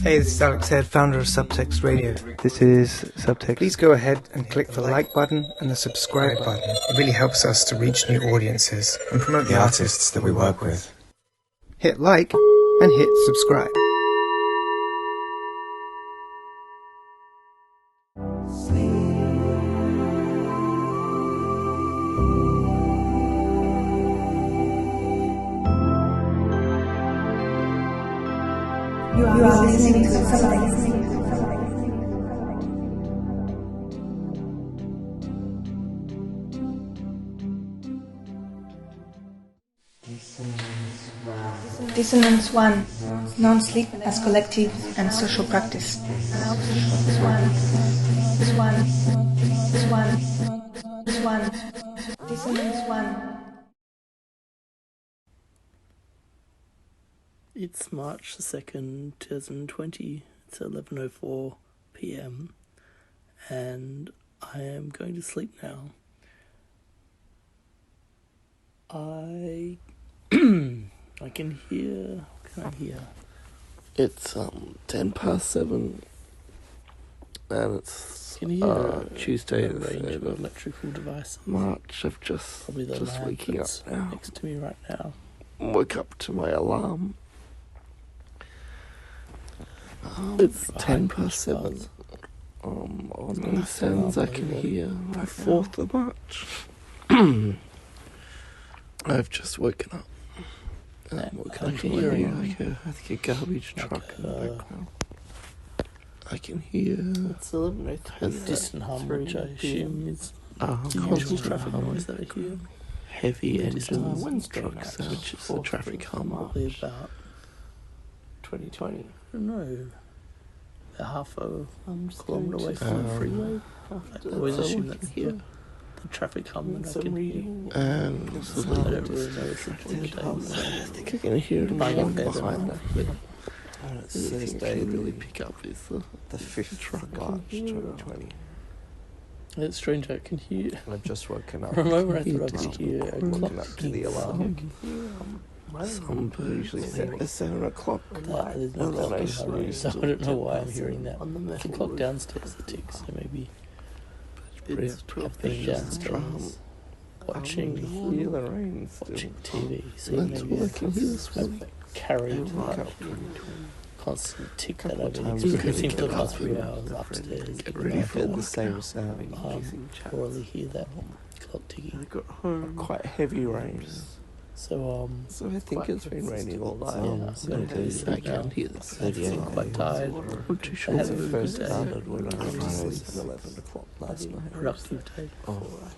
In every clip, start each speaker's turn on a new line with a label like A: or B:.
A: Hey, this is Alex Head, founder of Subtext Radio.
B: This is Subtext.
A: Please go ahead and click the like button and the subscribe button. It really helps us to reach new audiences and promote the artists that we work with. Hit like and hit subscribe.
C: You are listening to Subtext. Dissonance 1. Non-sleep as collective and social practice. Dissonance 1.
D: It's March the 2nd, 2020. It's 11:04 p.m. and I am going to sleep now. I can hear. What can I hear?
E: It's 7:10, and it's
D: Can you hear
E: Tuesday,
D: a
E: the
D: range
E: 3rd
D: of
E: of
D: electrical devices?
E: March. I've just
D: Probably the lamp
E: waking up
D: that's
E: now.
D: next to me right now.
E: Woke up to my alarm.
D: It's
E: It's 7:10. On the sounds I can hear. My 4th of March. I've just woken up. I can hear a garbage truck in the background. I can hear
D: It's 11:03. Distant hum, which I assume is the usual traffic noise that I hear.
E: heavy engines
D: hum.
E: and truck sounds, which is the traffic hum.
D: Probably about
E: 2020.
D: I don't know, a half a kilometre away from the freeway. I always assume that's the traffic hum that I can hear.
E: And
D: I don't really know if
E: I think I can hear it behind that. The thing I can really pick up is the 5th of March 2020.
D: It's strange I can hear.
E: I've just woken up.
D: For a moment I thought I could hear a clock
E: Woken up to the
D: ticking.
E: alarm. Some usually set at 7 o'clock.
D: There's no clock in my room, so I don't know why I'm hearing that. There's a clock downstairs that ticks, so maybe I've been downstairs watching TV, so maybe I've carried that constant tick that I've been experiencing for the past few hours upstairs.
E: The same sound.
D: Probably hear that clock ticking.
E: Quite heavy rains.
D: So
E: I think it's been raining all night.
D: I'm going to do
E: I
D: that now.
E: can hear this.
D: I'm quite tired.
E: I'm too sure
D: I had a
E: it
D: good
E: first
D: day.
E: started when I went to sleep at 11 o'clock last night.
D: Productive day.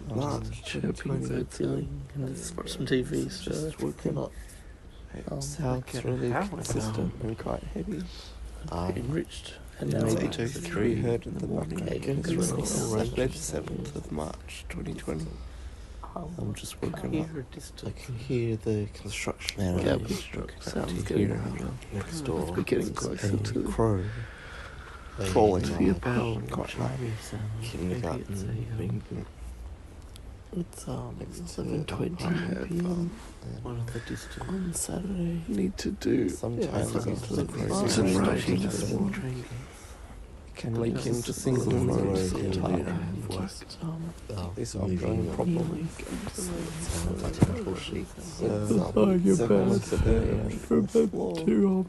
E: March, chirping birds
D: Feeling and just watch some TV. So
E: just woken up. Sounds really consistent and quite heavy.
D: enriched. And now
E: Maybe
D: it's
E: 3 heard in the morning.
D: Saturday,
E: 7th of March 2020.
D: I'm just woken up.
E: I can hear the construction garbage truck sounds getting next door. We're getting closer to the crow crawling to the apartment quite loud. Kindergarten. It's 7:20 p.m. on Saturday. Need to do sometimes writing this morning. Can leak into single rows of work. This ongoing problem. Technical sheets. You're bad. For about 2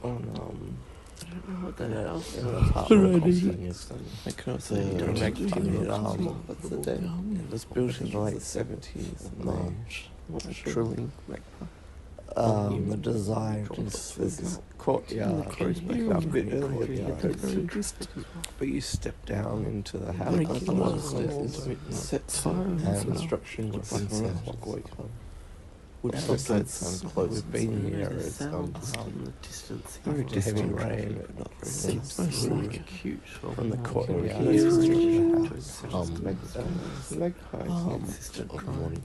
E: I can also direct what's the day? It was built in the late 70s in March. Trilling. The design is this courtyard goes back up a bit earlier, but you step down into the house and construction was 7 o'clock away. Which sounds close. We've been here. It's very heavy rain. Seems like acute from the courtyard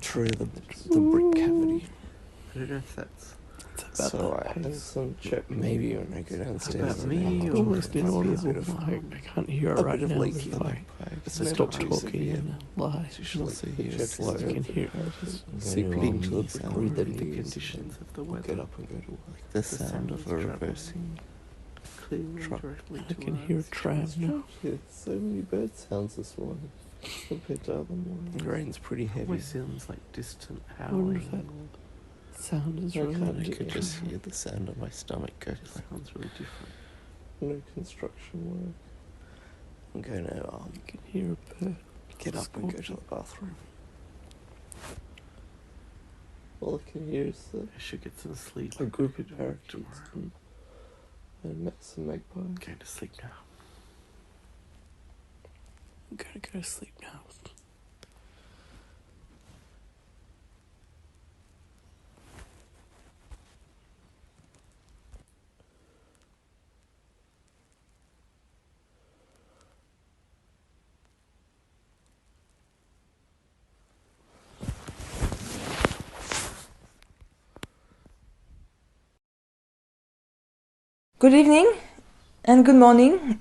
E: through the brick cavity. I don't know if that's so I have some check maybe when I go downstairs. About me or almost inaudible.
D: I can't hear it right now. If I stop talking and lie,
E: you should see here
D: I can hear it.
E: seeping into the brick. Read the conditions of the weather. Get up and go to work. The sound of a reversing
D: I can hear a tram now.
E: Yeah, so many bird sounds this morning compared to other mornings. The rain's pretty heavy.
F: Sounds like distant
D: I wonder if that
F: howling.
D: sound is
E: I
D: related.
E: could just hear the sound of my stomach go.
F: It sounds really different.
E: No construction work. I'm going to
D: You can hear a bird.
E: get up and go to the bathroom. All I can hear is
F: I should get some sleep.
E: a group of
F: Tomorrow.
E: parakeets and some magpies.
F: I'm going to sleep now.
D: I'm gonna go to sleep now.
C: Good evening and good morning.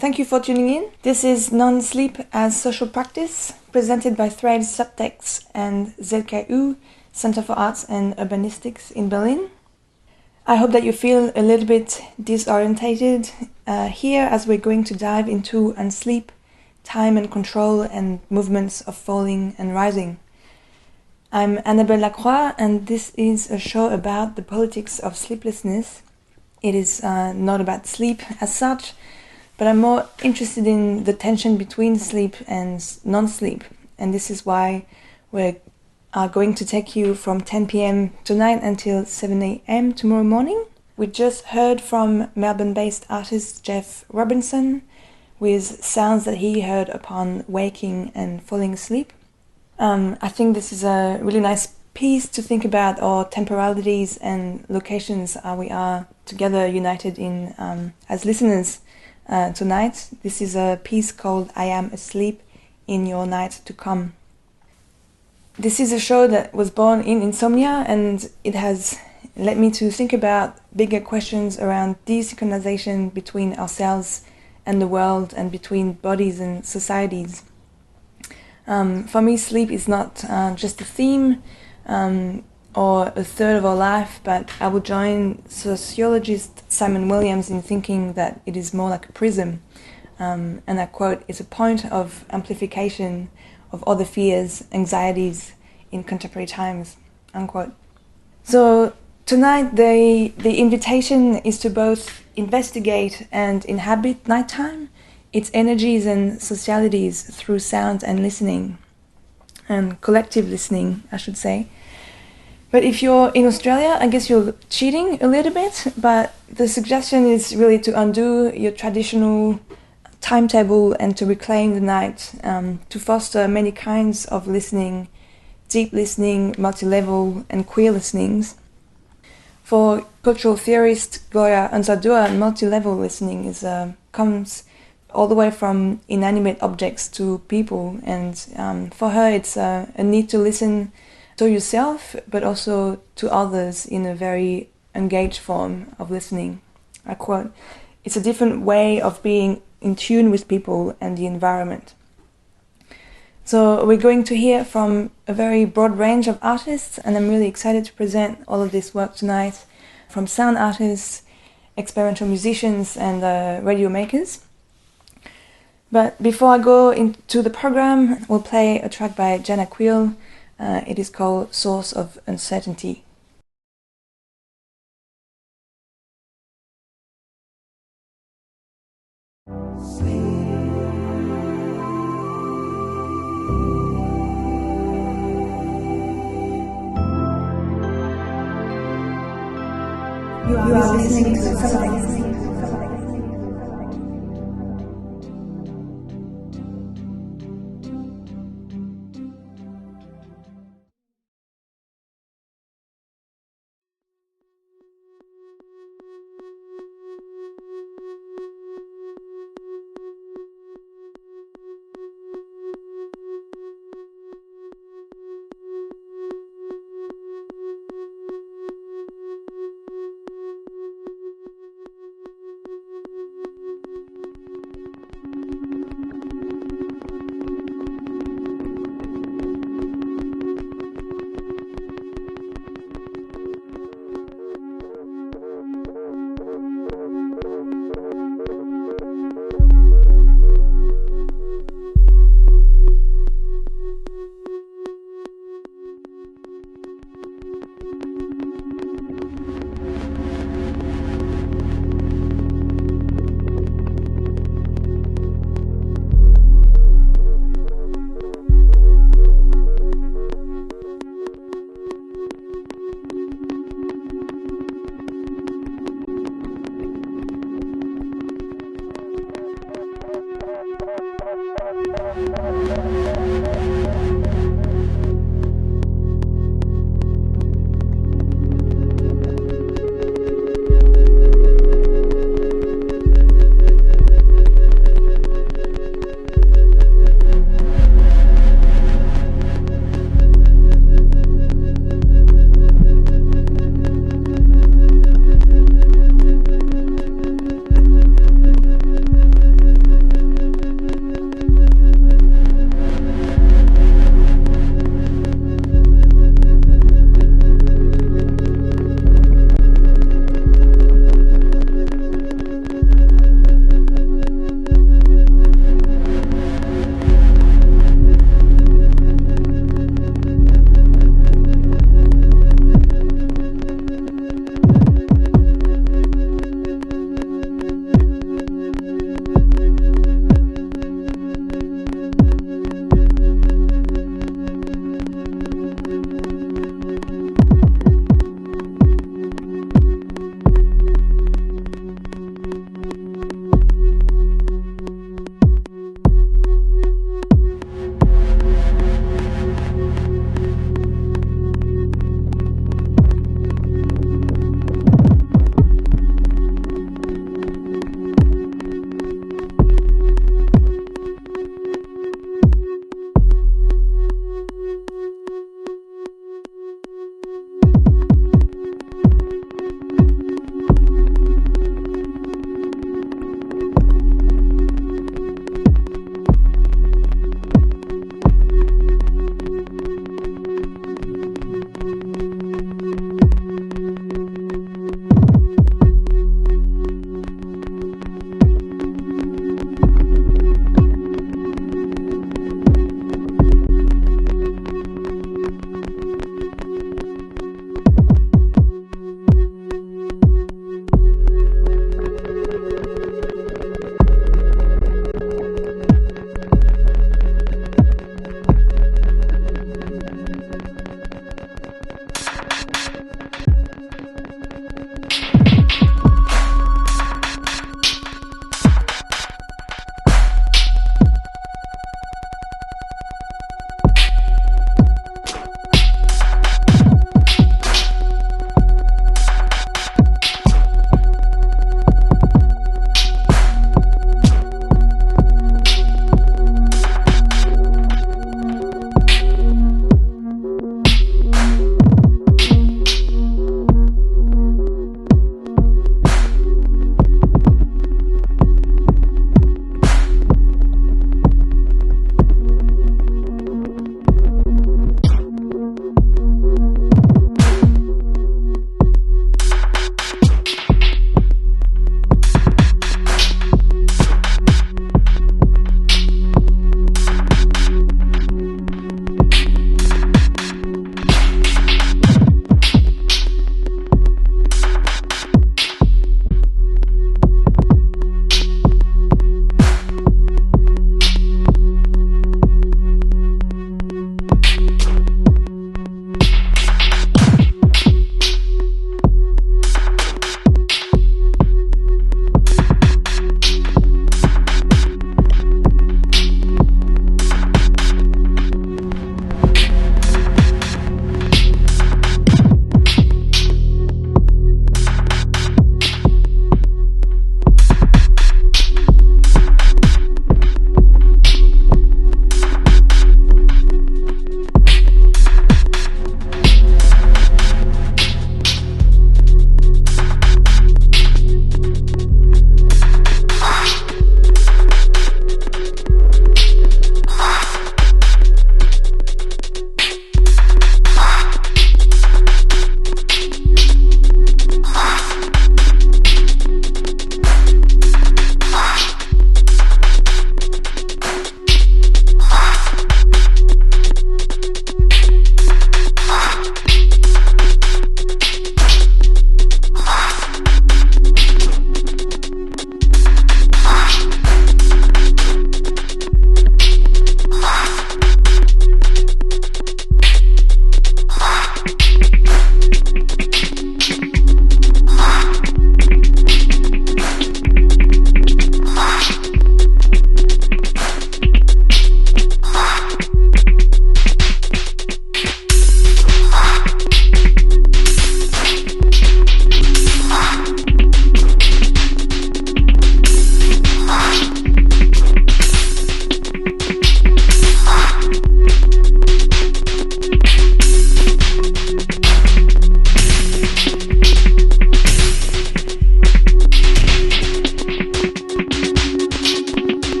C: Thank you for tuning in. This is Non-Sleep as Social Practice, presented by Threads Subtext and ZKU, Center for Arts and Urbanistics in Berlin. I hope that you feel a little bit disorientated here as we're going to dive into unsleep, time and control and movements of falling and rising. I'm Annabelle Lacroix and this is a show about the politics of sleeplessness. It is not about sleep as such, but I'm more interested in the tension between sleep and non-sleep. And this is why we are going to take you from 10 p.m. tonight until 7 a.m. tomorrow morning. We just heard from Melbourne-based artist Geoff with sounds that he heard upon waking and falling asleep. I think this is a really nice piece to think about our temporalities and locations we are together united in as listeners tonight. This is a piece called I Am Asleep in Your Night to Come. This is a show that was born in insomnia and it has led me to think about bigger questions around desynchronization between ourselves and the world and between bodies and societies. For me, sleep is not just a theme or a third of our life, but I would join sociologist Simon Williams in thinking that it is more like a prism. And I quote, "It's a point of amplification of other fears, anxieties in contemporary times," unquote. So tonight the invitation is to both investigate and inhabit nighttime, its energies and socialities through sound and listening, and collective listening, I should say. But if you're in Australia, I guess you're cheating a little bit, but the suggestion is really to undo your traditional timetable and to reclaim the night, to foster many kinds of listening, deep listening, multi-level and queer listenings. For cultural theorist Gloria Anzaldúa, multi-level listening comes all the way from inanimate objects to people, and for her it's a need to listen to yourself, but also to others in a very engaged form of listening. I quote, "It's a different way of being in tune with people and the environment." So we're going to hear from a very broad range of artists, and I'm really excited to present all of this work tonight, from sound artists, experimental musicians, and radio makers. But before I go into the program, we'll play a track by Jannah Quill. It is called Source of Uncertainty. You are listening to Subtext.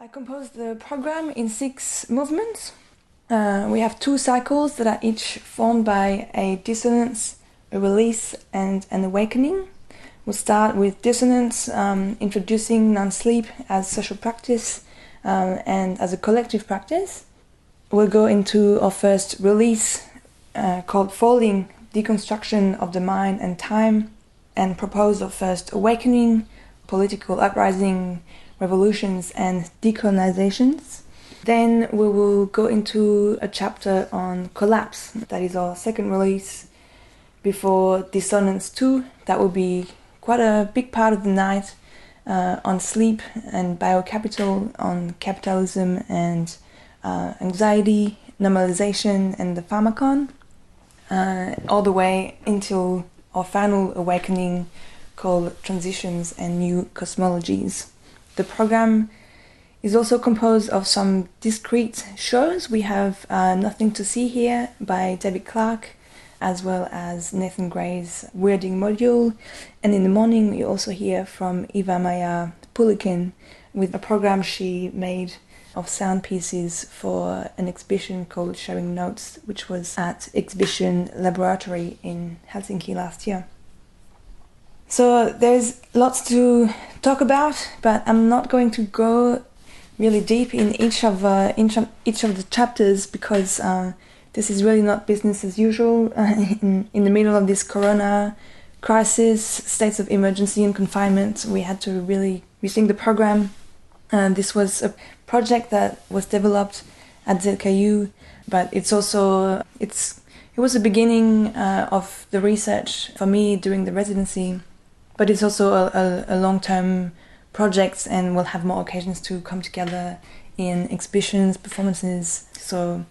C: I composed the program in 6 movements. We have 2 cycles that are each formed by a dissonance, a release, and an awakening. We'll start with dissonance, introducing non-sleep as social practice and as a collective practice. We'll go into our first release called Folding, deconstruction of the mind and time, and propose our first awakening, political uprising, revolutions and decolonizations. Then we will go into a chapter on collapse. That is our second release before Dissonance 2. That will be quite a big part of the night on sleep and biocapital, on capitalism and anxiety, normalization and the pharmacon, all the way until our final awakening called Transitions and New Cosmologies. The program is also composed of some discrete shows. We have Nothing to See Here by David Clark, as well as Nathan Gray's Weirding module. And in the morning you also hear from Eva Maya Pulikin with a program she made of sound pieces for an exhibition called Sharing Notes, which was at Exhibition Laboratory in Helsinki last year. So there's lots to talk about, but I'm not going to go really deep in each of the chapters because this is really not business as usual. In the middle of this corona crisis, states of emergency and confinement, we had to really rethink the program. This was a project that was developed at ZKU, but it was the beginning of the research for me during the residency. But it's also a long-term project, and we'll have more occasions to come together in exhibitions, performances. So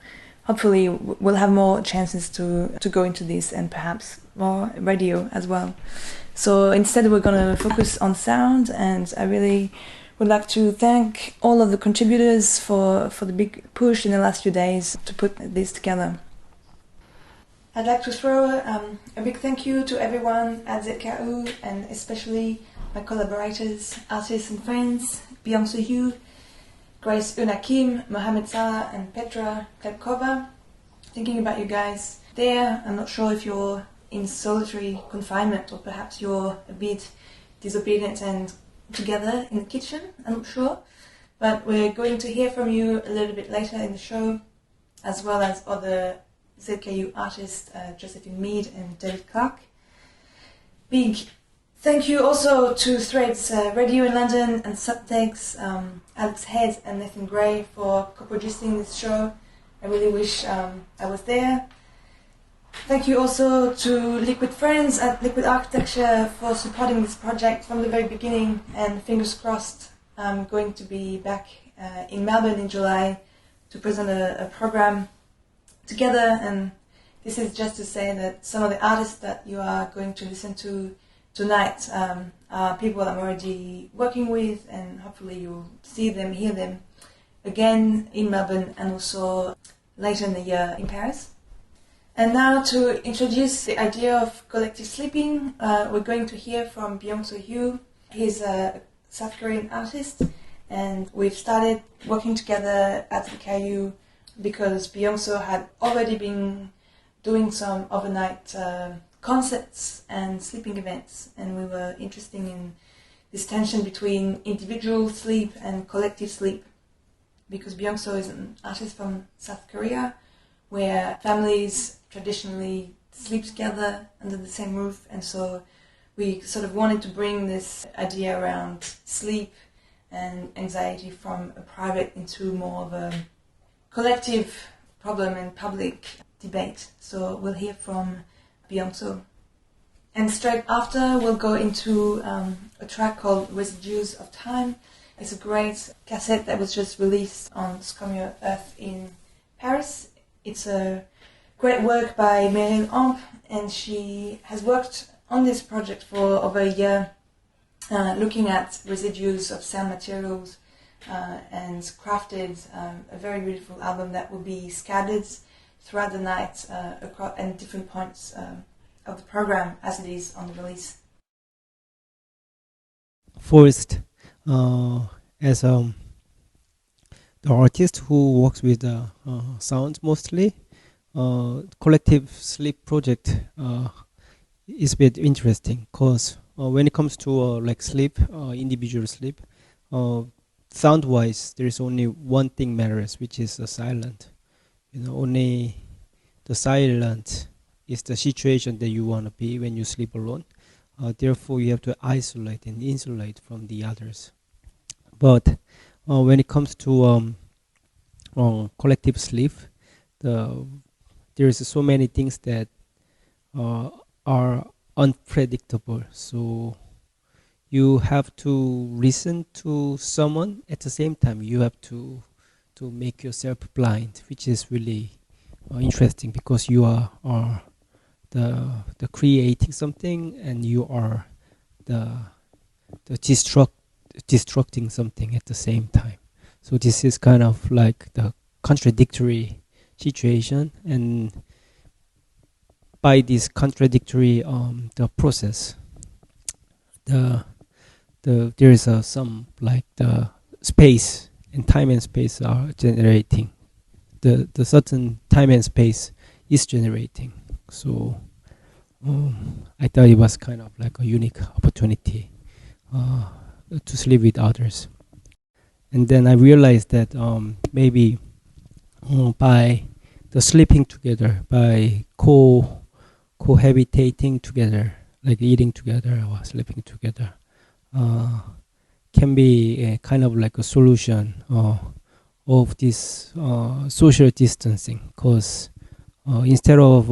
C: hopefully we'll have more chances to go into this, and perhaps more radio as well. So instead we're going to focus on sound, and I really would like to thank all of the contributors for the big push in the last few days to put this together. I'd like to throw a big thank you to everyone at ZKU, and especially my collaborators, artists and friends, Beyoncé Hugh, Grace Unakim, Mohamed Salah and Petra Klepkova. Thinking about you guys there. I'm not sure if you're in solitary confinement or perhaps you're a bit disobedient and together in the kitchen, I'm not sure. But we're going to hear from you a little bit later in the show, as well as other ZKU artists, Josephine Mead and David Clark. Big thank you also to Threads Radio in London and Subtext, Alex Head and Nathan Gray for co-producing this show. I really wish I was there. Thank you also to Liquid Friends at Liquid Architecture for supporting this project from the very beginning, and fingers crossed I'm going to be back in Melbourne in July to present a program together. And this is just to say that some of the artists that you are going to listen to tonight are people I'm already working with, and hopefully you'll see them, hear them again in Melbourne and also later in the year in Paris. And now to introduce the idea of collective sleeping, we're going to hear from Beyoncé Hugh. He's a South Korean artist, and we've started working together at the KU because Beyoncé had already been doing some overnight concerts and sleeping events, and we were interested in this tension between individual sleep and collective sleep, because Beyoncé is an artist from South Korea, where families traditionally sleep together under the same roof, and so we sort of wanted to bring this idea around sleep and anxiety from a private into more of a collective problem and public debate. So we'll hear from Beyoncé. And straight after we'll go into a track called Residues of Time. It's a great cassette that was just released on Scummier Earth in Paris. It's a great work by Méryll Ampe, and she has worked on this project for over a year, looking at residues of sound materials and crafted a very beautiful album that will be scattered throughout the night across and different points of the program as it is on the release.
G: First, as the artist who works with sound mostly, collective sleep project is a bit interesting because when it comes to like sleep, individual sleep, sound-wise, there is only one thing matters, which is the silent. Only the silent is the situation that you want to be when you sleep alone. Therefore, you have to isolate and insulate from the others. But when it comes to collective sleep, there is so many things that are unpredictable. So you have to listen to someone at the same time. You have to make yourself blind, which is really interesting because you are the creating something and you are the destructing something at the same time. So this is kind of like the contradictory situation, and by this contradictory the process, there is some like the space and time and space are generating. The certain time and space is generating. So I thought it was kind of like a unique opportunity to sleep with others. And then I realized that maybe by the sleeping together, by cohabitating together, like eating together or sleeping together, can be a kind of like a solution of this social distancing. Because instead of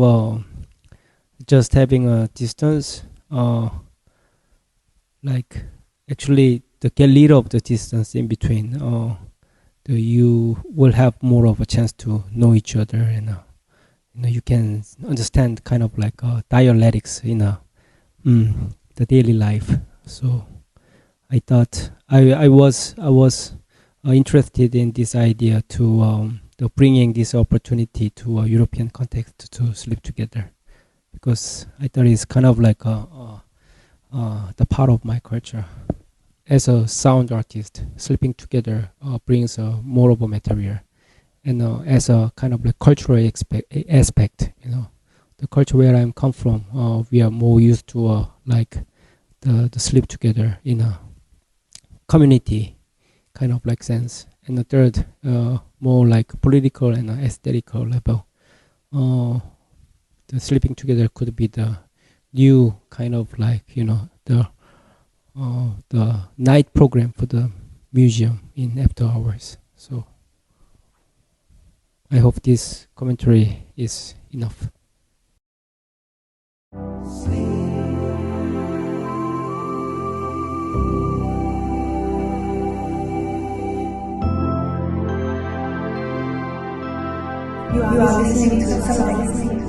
G: just having a distance, like actually to get rid of the distance in between, you will have more of a chance to know each other, and you can understand kind of like dialectics in the daily life. So I thought I was interested in this idea to bringing this opportunity to a European context to sleep together, because I thought it's kind of like the part of my culture. As a sound artist, sleeping together brings more of a material, and as a kind of like cultural aspect, the culture where I come from, we are more used to like the sleep together in a community kind of like sense. And the third, more like political and aesthetical level, the sleeping together could be the new kind of like the night program for the museum in after hours. So I hope this commentary is enough.
C: You are listening to subtext.